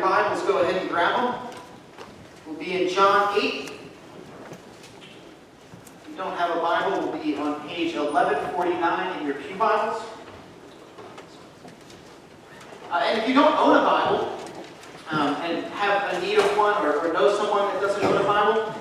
Bibles, go ahead and grab them. We'll be in John 8. If you don't have a Bible, we'll be on page 1149 in your pew Bibles. And if you don't own a Bible and have a need of one or know someone that doesn't own a Bible,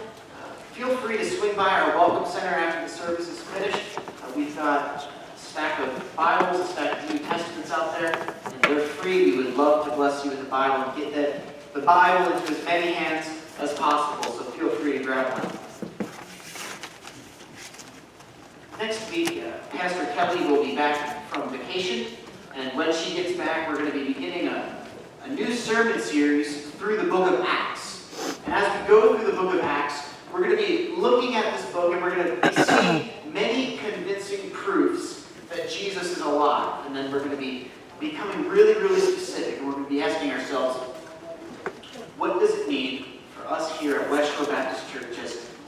feel free to swing by our Welcome Center after the service is finished. We've got a stack of Bibles, a stack of New Testaments out there, and they're free. We would love to bless you with the Bible and get the Bible into as many hands as possible, so feel free to grab one. Next week, Pastor Kelly will be back from vacation, and when she gets back, we're going to be beginning a new sermon series through the book of Acts. And as we go through the book of Acts, we're going to be looking at this book, and we're going to be seeing many convincing proofs that Jesus is alive. And then we're going to be becoming really, really specific, and we're going to be asking ourselves, what does it mean for us here at West Shore Baptist Church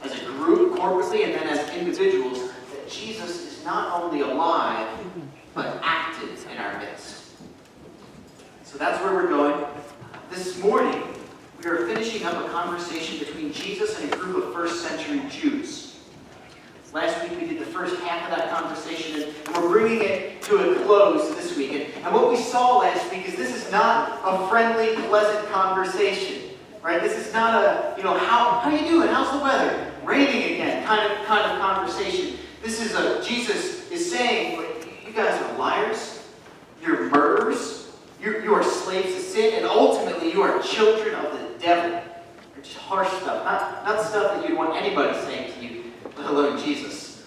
as a group, corporately, and then as individuals, that Jesus is not only alive, but active in our midst. So that's where we're going. This morning, we are finishing up a conversation between Jesus and a group of first-century Jews. Last week, we did the first half of that conversation, and we're bringing it to a close this week. And what we saw last week is this is not a friendly, pleasant conversation. Right? This is not a, how you doing? How's the weather? Raining again, kind of conversation. This is Jesus is saying, you guys are liars, you're murderers, you are slaves to sin, and ultimately you are children of the devil. It's just harsh stuff, not stuff that you'd want anybody saying to you, let alone Jesus.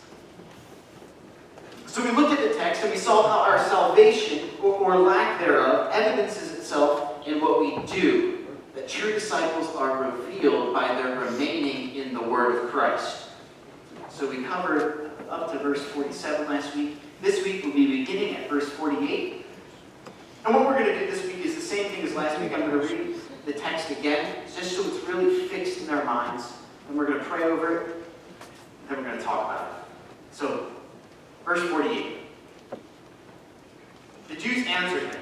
So we looked at the text and we saw how our salvation, or lack thereof, evidences itself in what we do. That true disciples are revealed by their remaining in the Word of Christ. So we covered up to verse 47 last week. This week we'll be beginning at verse 48. And what we're going to do this week is the same thing as last week. I'm going to read the text again, just so it's really fixed in our minds. And we're going to pray over it, and then we're going to talk about it. So, verse 48. The Jews answered him,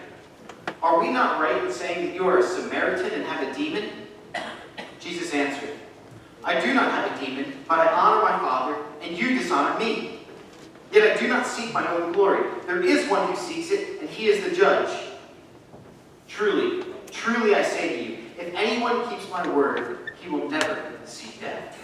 "Are we not right in saying that you are a Samaritan and have a demon?" Jesus answered, "I do not have a demon, but I honor my Father, and you dishonor me. Yet I do not seek my own glory. There is one who seeks it, and he is the judge. Truly, truly I say to you, if anyone keeps my word, he will never see death."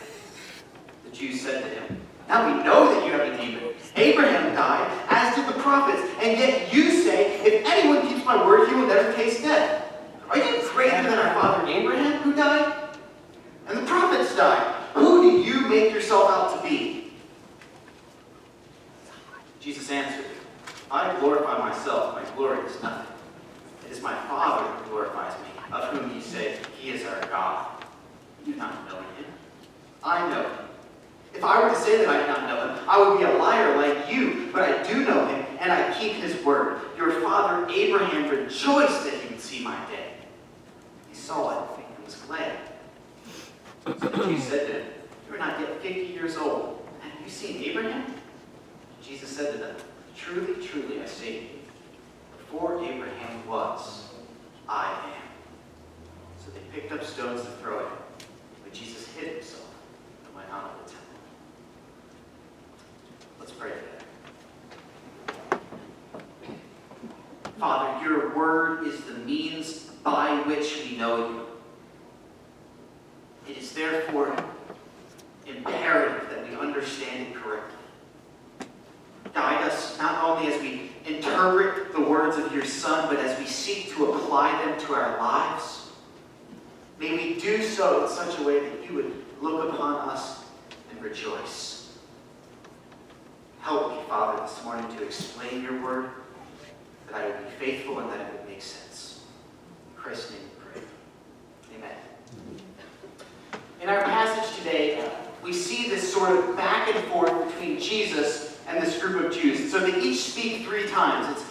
The Jews said to him, "Now we know that you have a demon. Abraham died, as did the prophets, and yet you say, if anyone keeps my word, he will never taste death. Are you greater than our father Abraham, who died? And the prophets died. Who do you make yourself out to be?" Jesus answered, "I glorify myself. My glory is nothing. It is my Father who glorifies me, of whom you say, he is our God. You do not know him. I know him. If I were to say that I do not know him, I would be a liar like you, but I do know him, and I keep his word. Your father Abraham rejoiced that he would see my day. He saw it and was glad." So the Jews said to him, "You are not yet 50 years old. Have you seen Abraham?" Jesus said to them, "Truly, truly, I say to you, before Abraham was, I am." So they picked up stones to throw at him, but Jesus hid himself and went out of the temple. Let's pray together. Father, your word is the means by which we know you. It is therefore imperative that we understand it correctly. Guide us not only as we interpret the words of your Son, but as we seek to apply them to our lives. May we do so in such a way that you would look upon us and rejoice. Help me, Father, this morning to explain your word, that I would be faithful and that it would make sense. In Christ's name we pray. Amen. In our passage today, we see this sort of back and forth between Jesus and this group of Jews. So they each speak 3 times. It's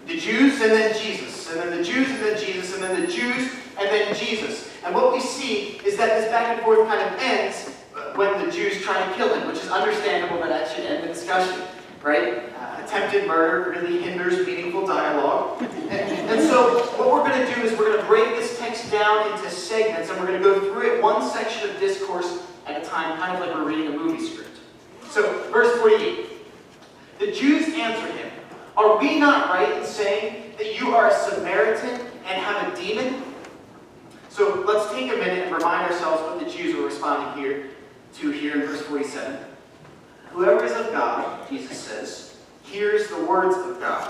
the Jews and then Jesus, and then the Jews and then Jesus, and then the Jews and then Jesus. And what we see is that this back and forth kind of ends when the Jews try to kill him, which is understandable, but that should end the discussion, right? Attempted murder really hinders meaningful dialogue. And so what we're going to do is we're going to break this text breaks down into segments, and we're going to go through it one section of discourse at a time, kind of like we're reading a movie script. So, verse 48. The Jews answered him, "Are we not right in saying that you are a Samaritan and have a demon?" So let's take a minute and remind ourselves what the Jews were responding here in verse 47. Whoever is of God, Jesus says, hears the words of God.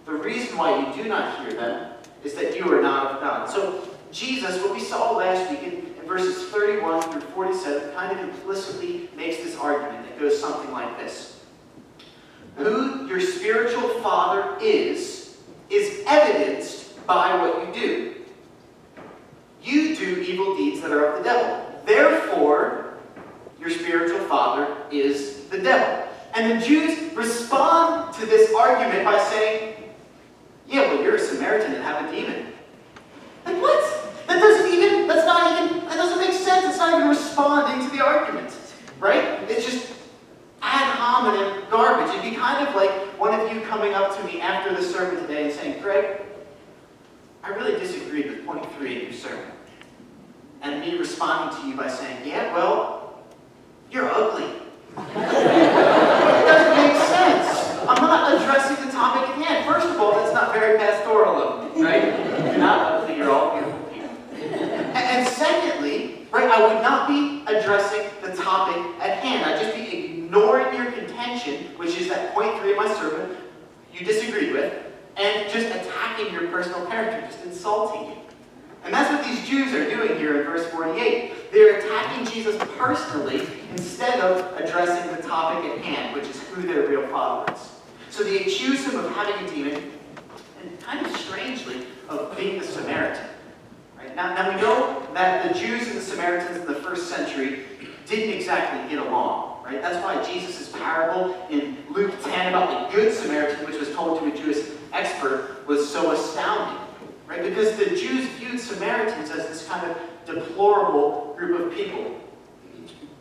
The reason why you do not hear them is that you are not of God. So Jesus, what we saw last week in verses 31 through 47, kind of implicitly makes this argument that goes something like this. Who your spiritual father is evidenced by what you do. You do evil deeds that are of the devil. Therefore, your spiritual father is the devil. And the Jews respond to this argument by saying, yeah, well, you're a Samaritan and have a demon. Like, what? That doesn't make sense. It's not even responding to the argument, right? It's just ad hominem garbage. It'd be kind of like one of you coming up to me after the sermon today and saying, Greg, I really disagreed with point 3 of your sermon. And me responding to you by saying, yeah, well, you're ugly. It doesn't make sense. I'm not addressing the topic at hand. First of all, that's not very pastoral of me, right? You're not ugly, you're all beautiful people. And secondly, right, I would not be addressing the topic at hand. I'd just be ignoring your contention, which is that point 3 of my sermon you disagreed with, and just attacking your personal character, just insulting you. And that's what these Jews are doing here in verse 48. They're attacking Jesus personally instead of addressing the topic at hand, which is who their real father is. So they accuse him of having a demon, and kind of strangely, of being a Samaritan. Right? Now we know that the Jews and the Samaritans in the first century didn't exactly get along. Right? That's why Jesus' parable in Luke 10 about the Good Samaritan, which was told to a Jewish expert, was so astounding. Right? Because the Jews viewed Samaritans as this kind of deplorable group of people.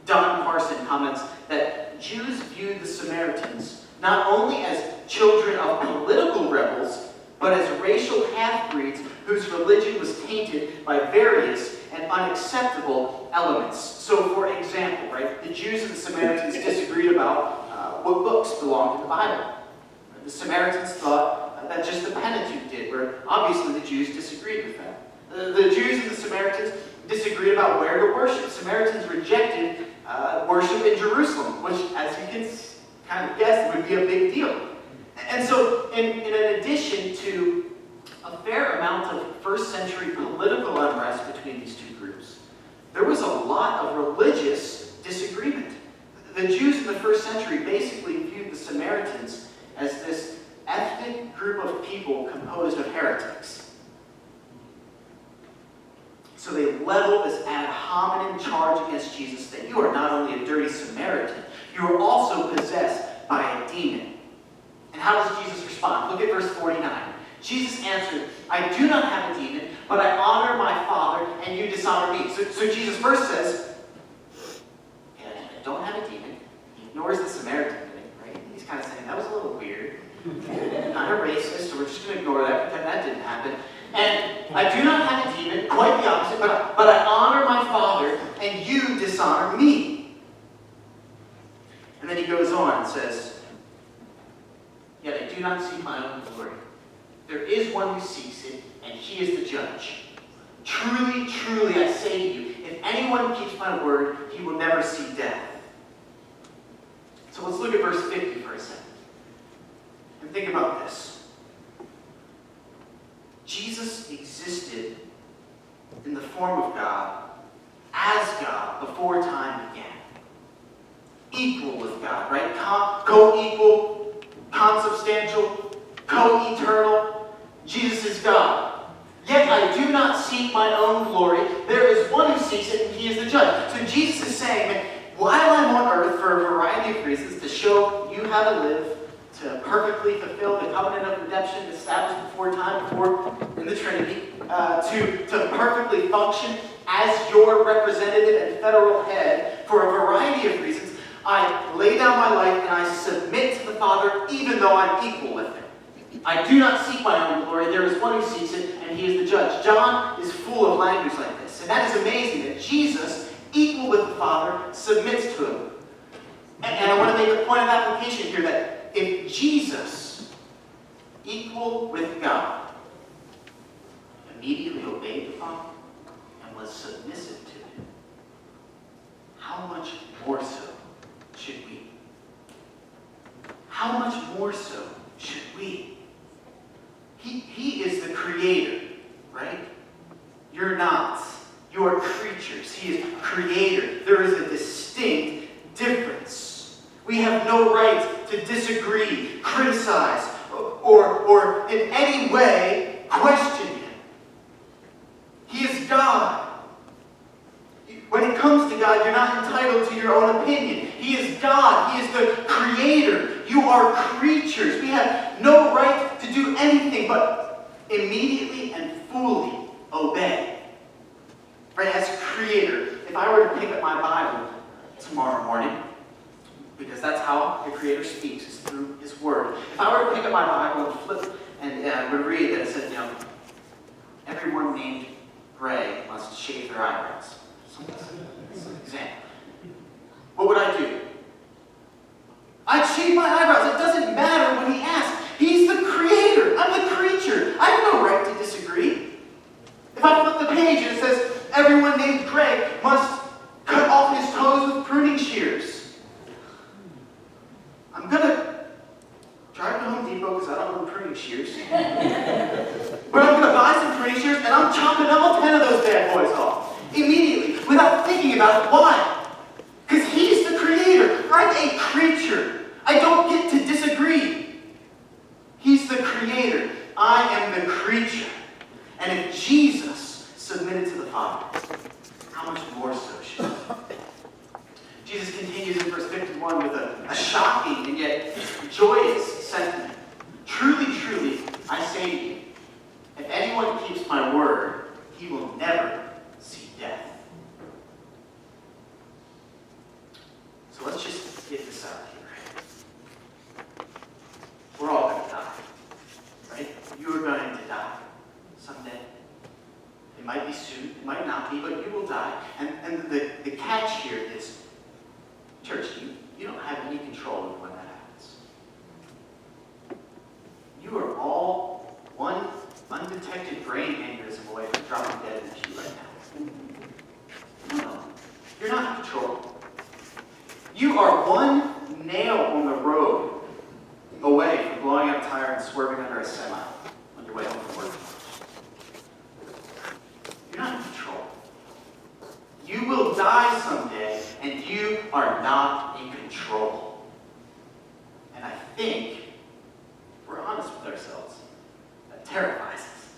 Don Carson comments that Jews viewed the Samaritans not only as children of political rebels, but as racial half-breeds whose religion was tainted by various and unacceptable elements. So, for example, right, the Jews and the Samaritans disagreed about what books belonged in the Bible. The Samaritans thought that just the Pentateuch did, where obviously the Jews disagreed with that. The Jews and the Samaritans disagreed about where to worship. Samaritans rejected worship in Jerusalem, which, as you can kind of guess, would be a big deal. And so, in addition to a fair amount of first century political unrest between these two groups, there was a lot of religious disagreement. The Jews in the first century basically viewed the Samaritans as this ethnic group of people composed of heretics. So they leveled this ad hominem charge against Jesus that you are not only a dirty Samaritan, you are also possessed by a demon. And how does Jesus respond? Look at verse 49. Jesus answered, I do not have a demon, but I honor my Father, and you dishonor me. So Jesus first says, yeah, I don't have a demon. He ignores the Samaritan thing, right? He's kind of saying, that was a little weird. Kind of racist, so we're just going to ignore that, pretend that didn't happen. And I do not have a demon, quite the opposite, but I honor my Father, and you dishonor me. And then he goes on and says, yet I do not seek my own glory. There is one who seeks it, and he is the judge. Truly, truly, I say to you, if anyone keeps my word, he will never see death. So let's look at verse 50 for a second. And think about this. Jesus existed in the form of God, as God, before time began. Equal with God, right? Co-equal, consubstantial, co-eternal. Jesus is God. Yet I do not seek my own glory. There is one who seeks it, and he is the judge. So Jesus is saying that while I'm on earth for a variety of reasons, to show you how to live, to perfectly fulfill the covenant of redemption established before time, before in the Trinity, to perfectly function as your representative and federal head for a variety of reasons, I lay down my life and I submit to the Father even though I'm equal with him. I do not seek my own glory. There is one who seeks it, and he is the judge. John is full of language like this. And that is amazing that Jesus, equal with the Father, submits to him. And I want to make a point of application here that if Jesus, equal with God, immediately obeyed the Father and was submissive to him, how much more so should we? How much more so should we? He is the creator, right? You're not. You are creatures. He is creator. There is a distinct difference. We have no right to disagree, criticize, or in any way question him. He is God. When it comes to God, you're not entitled to your own opinion. He is God. He is the creator. You are creatures. We have no right to do anything but immediately and fully obey. Right? As a creator, if I were to pick up my Bible tomorrow morning, because that's how the Creator speaks, is through His Word. If I were to pick up my Bible and flip and would read that it said, everyone named Gray must shave their eyebrows. That's an example. What would I do? I'd shave my eyebrows. It doesn't matter when he asks. He's the creator. I'm the creature. I have no right to disagree. If I flip the page and it says, everyone named Gray must cut off his toes with pruning shears, I'm going to drive to Home Depot because I don't know pruning shears. But I'm going to buy some pruning shears and I'm chopping all 10 of those bad boys off. Immediately, without thinking about it. Why? Because he's the creator. I'm a creature. I don't get to disagree. He's the creator. I am the creature. And if Jesus submitted to the Father, how much more so should we? Jesus continues in verse 51 with a shocking and yet joyous sentiment. Truly, truly, I say to you, if anyone keeps my word, he will never see death. So let's just get this out here. We're all going to die, right? You are going to die someday. It might be soon, it might not be, but you will die. And the catch here is, church, you don't have any control over when that happens. You are all one undetected brain aneurysm away from dropping dead in the pew right now. No, you're not in control. You are one nail on the road away from blowing out a tire and swerving under a semi on your way home from work. You're not in control. You will die someday, and you are not in control. And I think, if we're honest with ourselves, that terrifies us.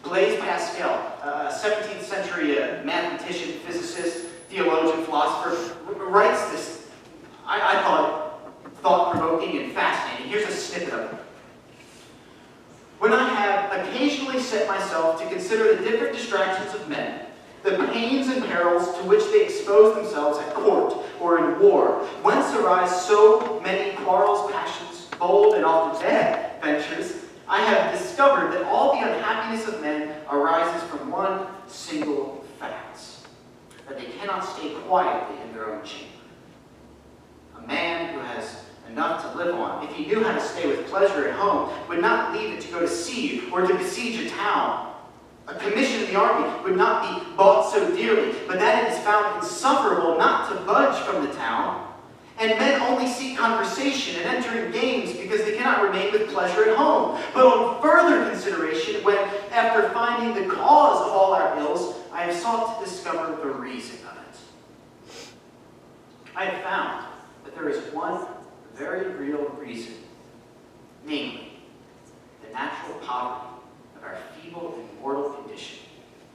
Blaise Pascal, a 17th century mathematician, physicist, theologian, philosopher, writes this, I thought-provoking and fascinating. Here's a snippet of it. When I have occasionally set myself to consider the different distractions of men, the pains and perils to which they expose themselves at court or in war, whence arise so many quarrels, passions, bold and often bad ventures, I have discovered that all the unhappiness of men arises from one single fact, that they cannot stay quietly in their own chamber. A man who has enough to live on, if he knew how to stay with pleasure at home, would not leave it to go to sea or to besiege a town. A commission in the army would not be bought so dearly, but that it is found insufferable not to budge from the town. And men only seek conversation and enter in games because they cannot remain with pleasure at home. But on further consideration, when, after finding the cause of all our ills, I have sought to discover the reason of it, I have found that there is one very real reason, namely, the natural poverty of our feeble and mortal condition,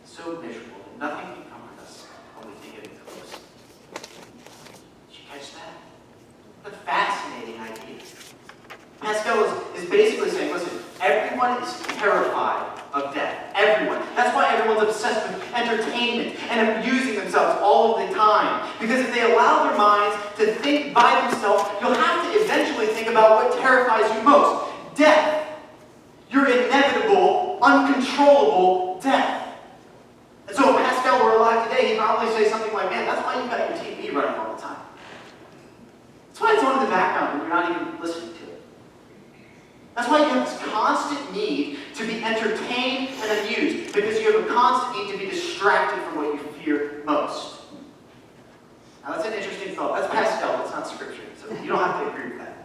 so miserable that nothing can comfort us when we think of it close. Did you catch that? What a fascinating idea. Pascal is basically saying, listen, everyone is terrified of death. Everyone. That's why everyone's obsessed with entertainment and amusing themselves all of the time. Because if they allow their minds to think by themselves, you'll have to eventually think about what terrifies you most. death. Your inevitable, uncontrollable death. And so if Pascal were alive today, he'd probably say something like, man, that's why you've got your TV running all the time. That's why it's on in the background when you're not even listening to it. That's why you have this constant need to be entertained and amused, because you have a constant need to be distracted from what you fear most. Now that's an interesting thought. That's Pascal, that's not Scripture, so you don't have to agree with that.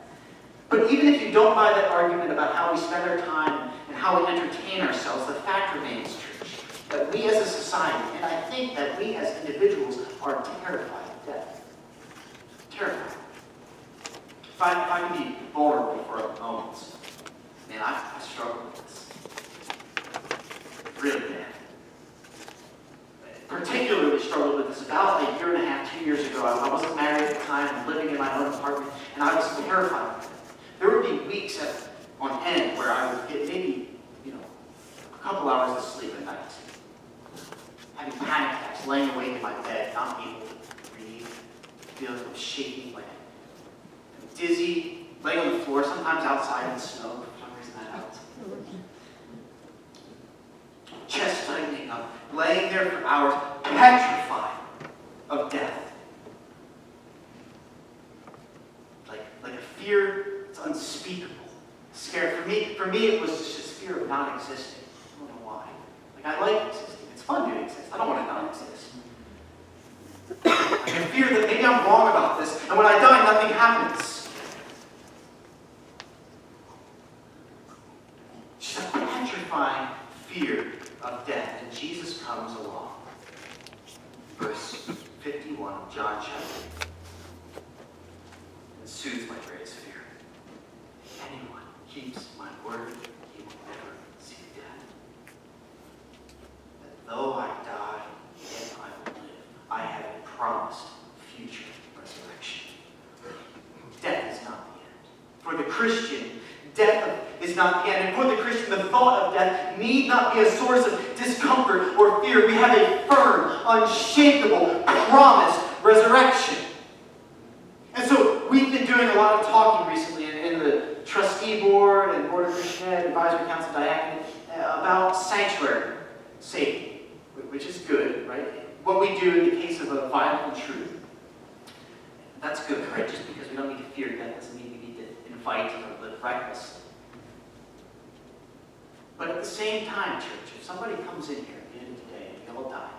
But even if you don't buy that argument about how we spend our time and how we entertain ourselves, the fact remains, church, that we as a society, and I think that we as individuals, are terrified of death. Terrified. If I can be vulnerable for a moment, man, I struggle with this. Really bad. Particularly struggled with this about a year and a half, 2 years ago. I wasn't married at the time, and living in my own apartment, and I was terrified of it. There would be weeks on end where I would get maybe, a couple hours of sleep at night. Having panic attacks, laying awake in my bed, not able to breathe, feeling shaking, like dizzy, laying on the floor, sometimes outside in the snow, for some reason that helped. Chest tightening up, laying there for hours, petrified of death. Like a fear that's unspeakable. Scared. For me, it was just fear of not existing. I don't know why. I like existing. It's fun to exist. I don't want to not exist. I fear that maybe I'm wrong about this, and when I die, nothing happens. Just a petrifying fear of death, and Jesus comes along. Verse 51 of John chapter 8. It soothes my greatest fear. If anyone keeps my word, he will never see death. That though I die, yet I will live. I have a promised future resurrection. Death is not the end. For the Christian, death is not the end. And for the Christian, the thought of death need not be a source of discomfort or fear. We have a firm, unshakable, promised resurrection. And so we've been doing a lot of talking recently in the trustee board and board of Christian Ed, advisory council, diaconate, about sanctuary safety, which is good, right? What we do in the case of a violent intruder. That's good, right? Just because we don't need to fear death doesn't mean we need to invite or live recklessly. But at the same time, church, if somebody comes in here at the end of the day and we all die,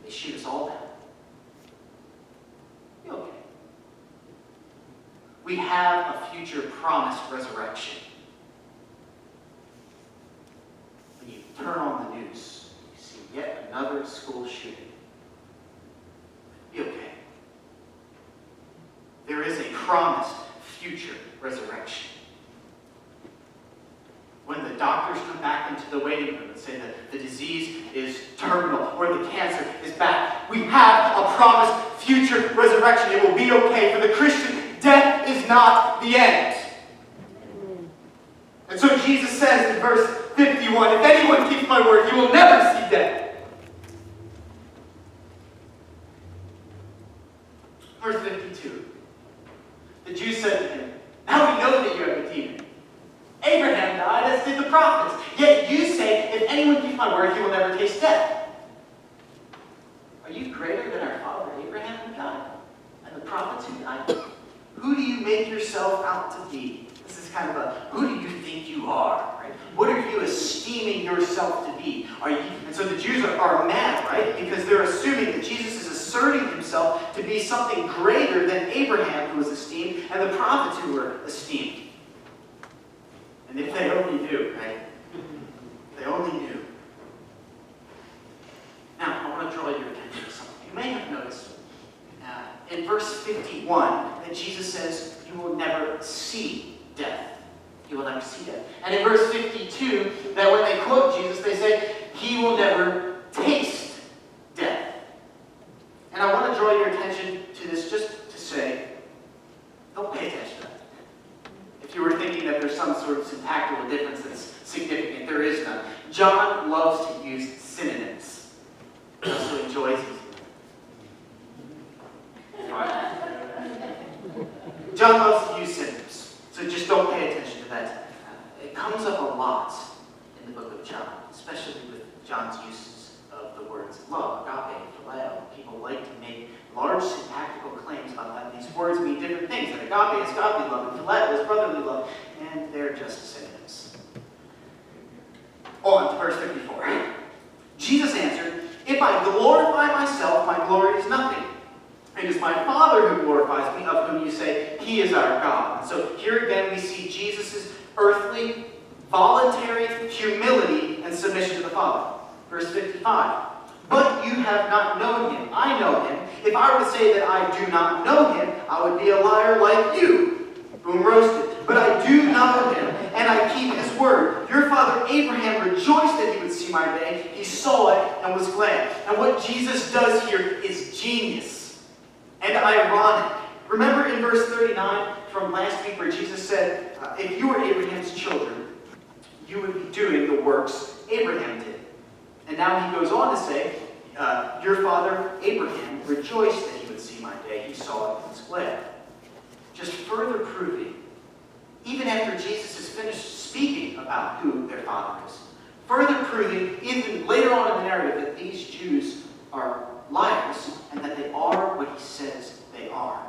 they shoot us all down, be okay. We have a future promised resurrection. When you turn on the news, you see yet another school shooting. Be okay. There is a promised future resurrection. When the doctors come back into the waiting room and say that the disease is terminal or the cancer is back, we have a promised future resurrection. It will be okay. For the Christian, death is not the end. And so Jesus says in verse 51, if anyone keeps my word, he will never see death. Verse 52, the Jews said to him, now we know that you have a demon. Abraham died, as did the prophets. Yet you say, if anyone keeps my word, he will never taste death. Are you greater than our father Abraham who died? And the prophets who died? Who do you make yourself out to be? This is kind of a, who do you think you are? Right? What are you esteeming yourself to be? And so the Jews are mad, right? Because they're assuming that Jesus is asserting himself to be something greater than Abraham, who was esteemed, and the prophets who were esteemed. And if they only knew, right? They only knew. Now, I want to draw your attention to something. You may have noticed in verse 51 that Jesus says, you will never see death. You will never see death. And in verse 52, that when they quote Jesus, they say, he will never taste death. And I want to draw your attention to this just to say, don't pay attention to that. If you were thinking that there's some sort of syntactical difference that's significant, there is none. John loves to use synonyms. He also enjoys using them. John loves to use synonyms. So just don't pay attention to that comes up a lot in the book of John, especially with John's uses of the words love, agape, phileo. People like to make large syntactical claims about how these words mean different things. That agape is godly love, and phileo is brotherly love, and they're just synonyms. On to verse 54. Jesus answered, "If I glorify myself, my glory is nothing. It is my Father who glorifies me, of whom you say, He is our God." And so here again we see Jesus' earthly, voluntary humility and submission to the Father. Verse 55. "But you have not known him. I know him. If I were to say that I do not know him, I would be a liar like you." Boom roasted. "But I do know him, and I keep his word. Your father Abraham rejoiced that he would see my day. He saw it and was glad." And what Jesus does here is genius and ironic. Remember in verse 39 from last week where Jesus said, if you were Abraham's children, you would be doing the works Abraham did. And now he goes on to say, your father Abraham rejoiced that he would see my day. He saw it and was glad. Just further proving, even after Jesus has finished speaking about who their father is, further proving, even later on in the narrative, that these Jews are liars and that they are what he says they are.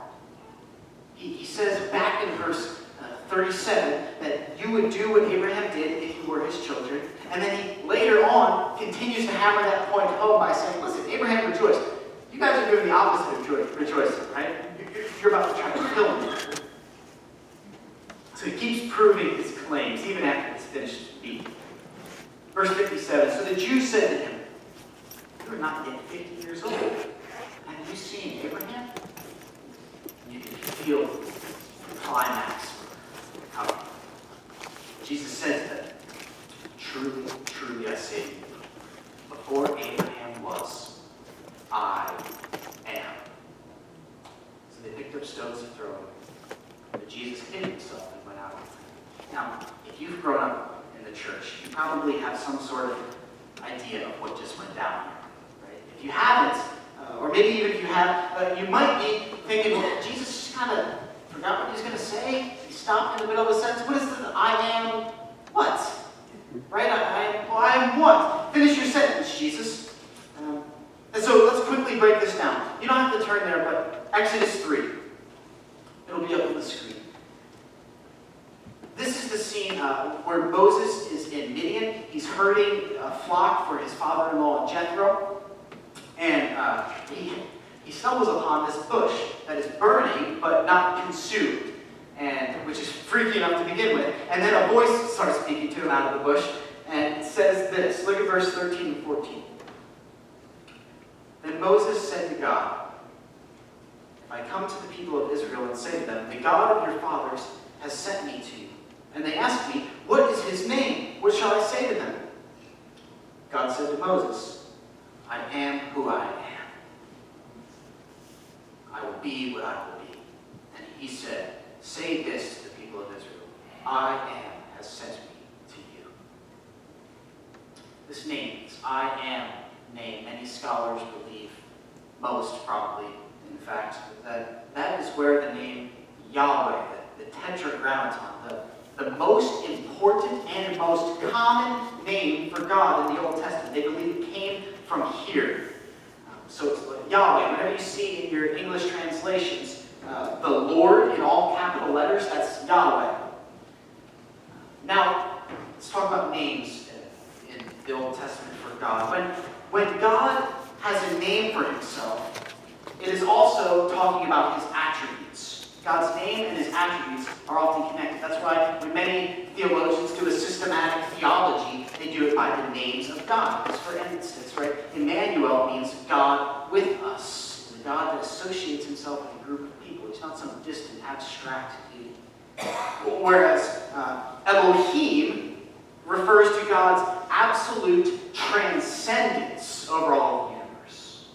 He says back in verse 37 that you would do what Abraham did if you were his children. And then he later on continues to hammer that point home by saying, listen, Abraham rejoiced. You guys are doing the opposite of rejoicing, right? You're about to try to kill me. So he keeps proving his claims even after he's finished speaking. Verse 57, so the Jews said to him, you are not yet 50 years old. Have you seen Abraham? You can feel the climax coming. Jesus said to them, truly, truly I say to you, before Abraham was, I am. So they picked up stones to throw him. But Jesus hid himself and went out. Now, if you've grown up in the church, you probably have some sort of idea of what just went down here. Right? If you haven't, or maybe even if you have, you might be thinking, well, Jesus just kind of forgot what he was going to say. He stopped in the middle of a sentence. What is the I am what? Right? I am what? Finish your sentence, Jesus. And so let's quickly break this down. You don't have to turn there, but Exodus 3. It'll be up on the screen. This is the scene where Moses is in Midian. He's herding a flock for his father-in-law Jethro. And he stumbles upon this bush that is burning but not consumed, and which is freaky enough to begin with. And then a voice starts speaking to him out of the bush, and it says this. Look at verse 13 and 14. Then Moses said to God, if I come to the people of Israel and say to them, the God of your fathers has sent me to you, and they ask me, what is his name? What shall I say to them? God said to Moses, I am who I am. I will be what I will be. And he said, say this to the people of Israel, I am has sent me to you. This name, this I am name, many scholars believe, most probably, in fact, that is where the name Yahweh, the tetragrammaton, the most important and most common name for God in the Old Testament. They believe it came from here. So it's Yahweh. Whenever you see in your English translations the Lord in all capital letters, that's Yahweh. Now, let's talk about names in the Old Testament for God. When God has a name for himself, it is also talking about his attributes. God's name and his attributes are often connected. That's why when many theologians do a systematic theology, they do it by the names of God. Because for instance, right, Emmanuel means God with us. The God that associates himself with a group of people. He's not some distant, abstract deity. Whereas Elohim refers to God's absolute transcendence over all of the universe.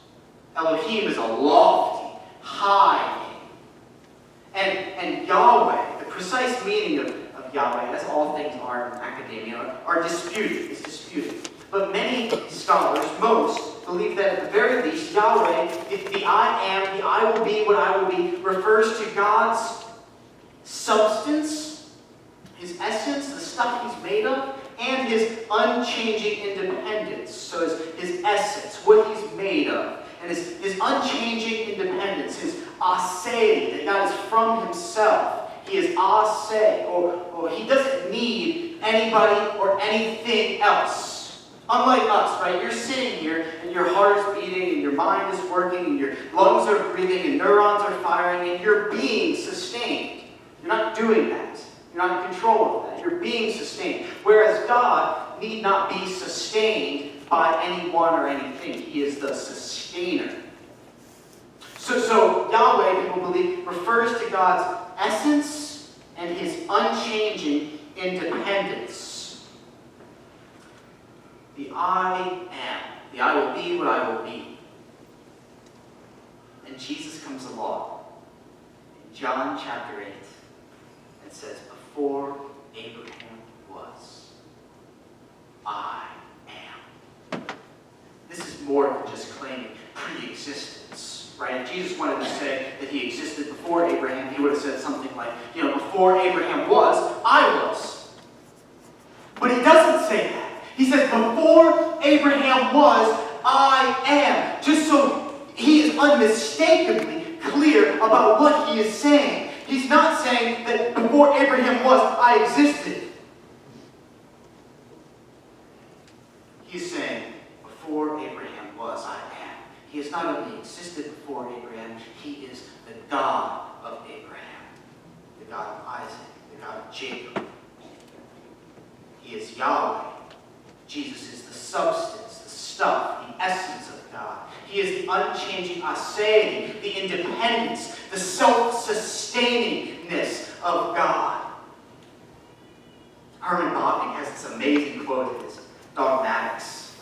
Elohim is a lofty, high name. And Yahweh, the precise meaning of Yahweh, as all things are in academia, are disputed. It's disputed. But many scholars, most, believe that at the very least, Yahweh, the I am, the I will be what I will be, refers to God's substance, his essence, the stuff he's made of, and his unchanging independence. So his essence, what he's made of, and his unchanging independence, his aseity, that God is from himself. He is ase, or he doesn't need anybody or anything else. Unlike us, right? You're sitting here, and your heart is beating, and your mind is working, and your lungs are breathing, and neurons are firing, and you're being sustained. You're not doing that. You're not in control of that. You're being sustained. Whereas God need not be sustained by anyone or anything. He is the sustainer. So Yahweh, people believe, refers to God's essence and his unchanging independence. The I am. The I will be what I will be. And Jesus comes along in John chapter 8 and says, before Abraham was, I am. This is more than just claiming pre-existence, right? If Jesus wanted to say that he existed before Abraham, he would have said something like, before Abraham was, I was. But he doesn't say that. He says, before Abraham was, I am. Just so he is unmistakably clear about what he is saying. He's not saying that before Abraham was, I existed. He's saying, before Abraham was, I am. He has not only existed before Abraham, he is the God of Abraham, the God of Isaac, the God of Jacob. He is Yahweh. Jesus is the substance, the stuff, the essence of God. He is the unchanging aseity, the independence, the self-sustainingness of God. Herman Bavinck has this amazing quote in his Dogmatics.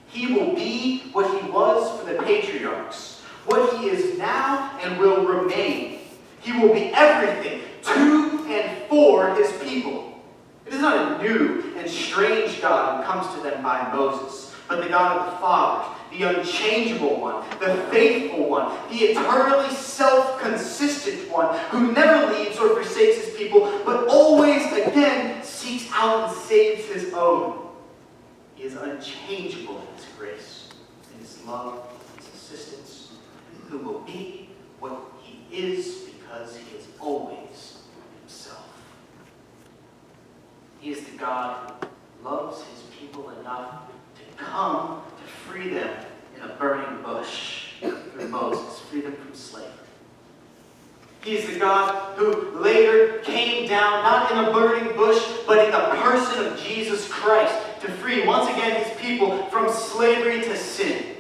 He will be what he was for the patriarchs, what he is now and will remain. He will be everything to and for his people. It is not a new and strange God who comes to them by Moses, but the God of the fathers, the unchangeable one, the faithful one, the eternally self-consistent one, who never leaves or forsakes his people, but always again seeks out and saves his own. He is unchangeable in his grace, in his love, his assistance, who will be what he is because he is always himself. He is the God who loves his people enough to come to free them in a burning bush through Moses, free them from slavery. He is the God who later came down, not in a burning bush, but in the person of Jesus Christ, to free once again his people from slavery to sin.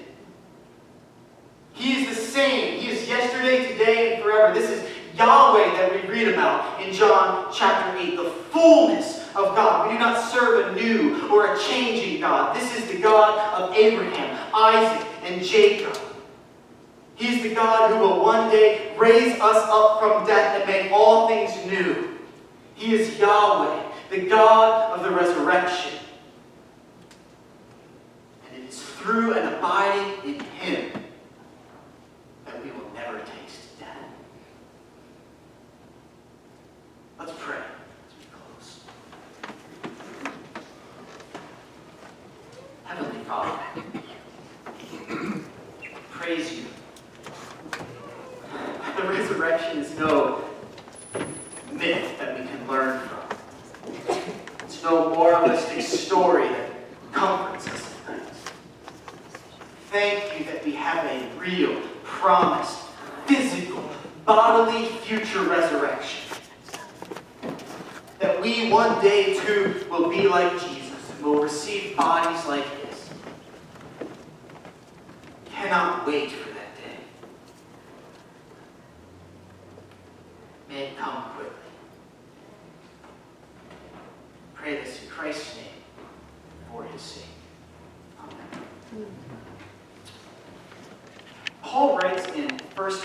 He is the same. He is yesterday, today, and forever. This is Yahweh that we read about in John chapter 8, the fullness of God. We do not serve a new or a changing God. This is the God of Abraham, Isaac, and Jacob. He is the God who will one day raise us up from death and make all things new. He is Yahweh, the God of the resurrection. And it is through and abiding in him that we will never taste death. Let's pray as we close. Heavenly Father, praise you. The resurrection is no myth that we can learn from. It's no moralistic story that comforts us at night. Thank you that we have a real, promised, physical, bodily future resurrection. That we one day too will be like Jesus and will receive bodies like his. Cannot wait for that day. May it come quickly. Pray this in Christ's name, for his sake. Amen. Paul writes in 1 Corinthians